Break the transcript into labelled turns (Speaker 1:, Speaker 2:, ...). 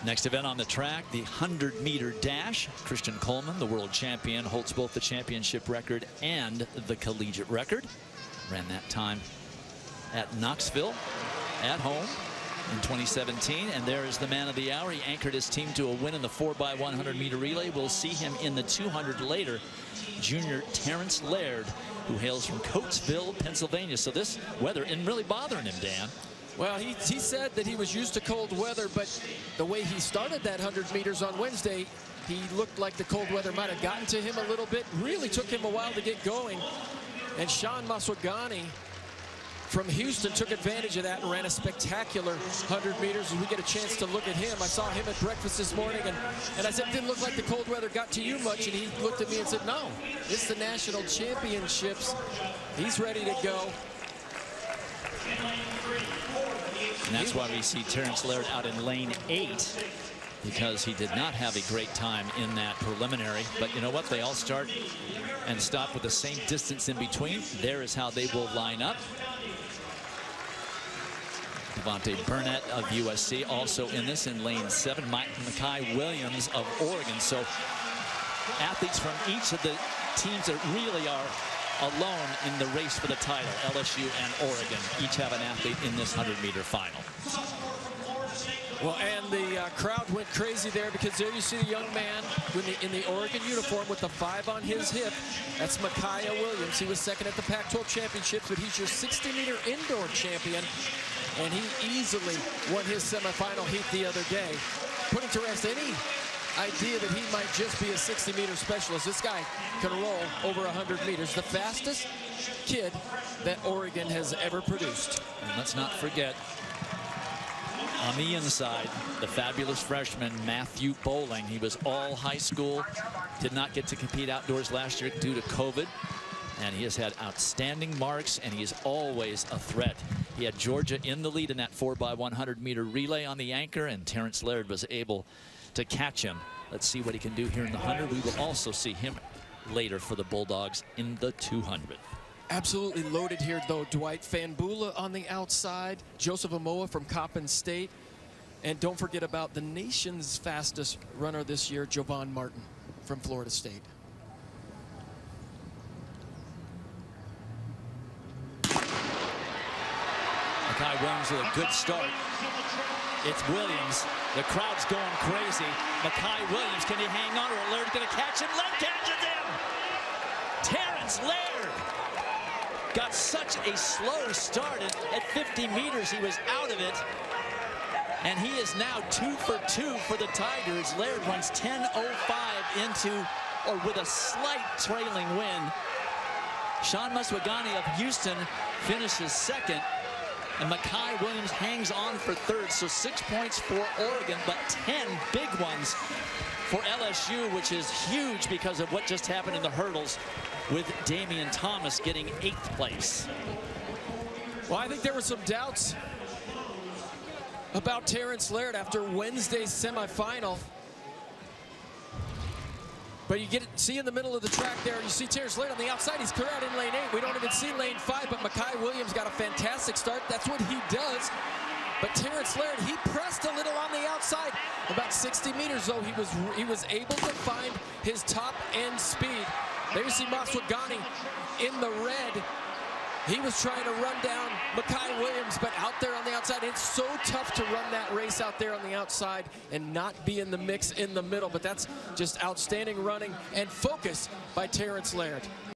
Speaker 1: Next event on the track, the 100-meter dash. Christian Coleman, the world champion, holds both the championship record and the collegiate record. Ran that time at Knoxville at home in 2017. And there is the man of the hour. He anchored his team to a win in the 4x100-meter relay. We'll see him in the 200 later. Junior Terrence Laird, who hails from Coatesville, Pennsylvania. So this weather isn't really bothering him, Dan.
Speaker 2: Well, he said that he was used to cold weather, but the way he started that 100 meters on Wednesday, he looked like the cold weather might have gotten to him a little bit. Really took him a while to get going. And Sean Maswagani from Houston took advantage of that and ran a spectacular 100 meters. As we get a chance to look at him, I saw him at breakfast this morning, and I said, it didn't look like the cold weather got to you much. And he looked at me and said, no, it's the national championships. He's ready to go.
Speaker 1: And that's why we see Terrence Laird out in lane 8, because he did not have a great time in that preliminary. But you know what? They all start and stop with the same distance in between. There is how they will line up. Devontae Burnett of USC also in this in lane 7. Makai Williams of Oregon. So athletes from each of the teams that really are alone in the race for the title. LSU and Oregon each have an athlete in this 100-meter final.
Speaker 2: Well, and the crowd went crazy there, because there you see the young man in the Oregon uniform with the 5 on his hip. That's Makai Williams. He was second at the Pac-12 championships, but he's your 60-meter indoor champion, and he easily won his semifinal heat the other day, putting to rest any idea that he might just be a 60-meter specialist. This guy can roll over 100 meters. The fastest kid that Oregon has ever produced.
Speaker 1: And let's not forget, on the inside, the fabulous freshman Matthew Bowling. He was all high school, did not get to compete outdoors last year due to COVID, and he has had outstanding marks, and he is always a threat. He had Georgia in the lead in that 4x100-meter relay on the anchor, and Terrence Laird was able to catch him. Let's see what he can do here in the 100. We will also see him later for the Bulldogs in the 200.
Speaker 2: Absolutely loaded here, though. Dwight Fanbula on the outside, Joseph Amoa from Coppin State, and don't forget about the nation's fastest runner this year, Jovan Martin from Florida State.
Speaker 1: Makai Williams with a good start. It's Williams. The crowd's going crazy. Makai Williams, can he hang on, or Laird going to catch him? Laird catches him! Terrence Laird got such a slow start. At 50 meters, he was out of it. And he is now 2 for 2 for the Tigers. Laird runs 10:05 into, or with a slight trailing win. Sean Maswagani of Houston finishes second. And Makai Williams hangs on for third. So 6 points for Oregon, but 10 big ones for LSU, which is huge because of what just happened in the hurdles with Damian Thomas getting 8th place.
Speaker 2: Well, I think there were some doubts about Terrence Laird after Wednesday's semifinal. But you see in the middle of the track there, you see Terrence Laird on the outside. He's clear out in lane 8. We don't even see lane 5, but Makai Williams got a fantastic start. That's what he does. But Terrence Laird, he pressed a little on the outside. About 60 meters, though, he was able to find his top end speed. There you see Maswagani in the red. He was trying to run down Makai Williams, but out there on the outside, it's so tough to run that race out there on the outside and not be in the mix in the middle. But that's just outstanding running and focus by Terrence Laird.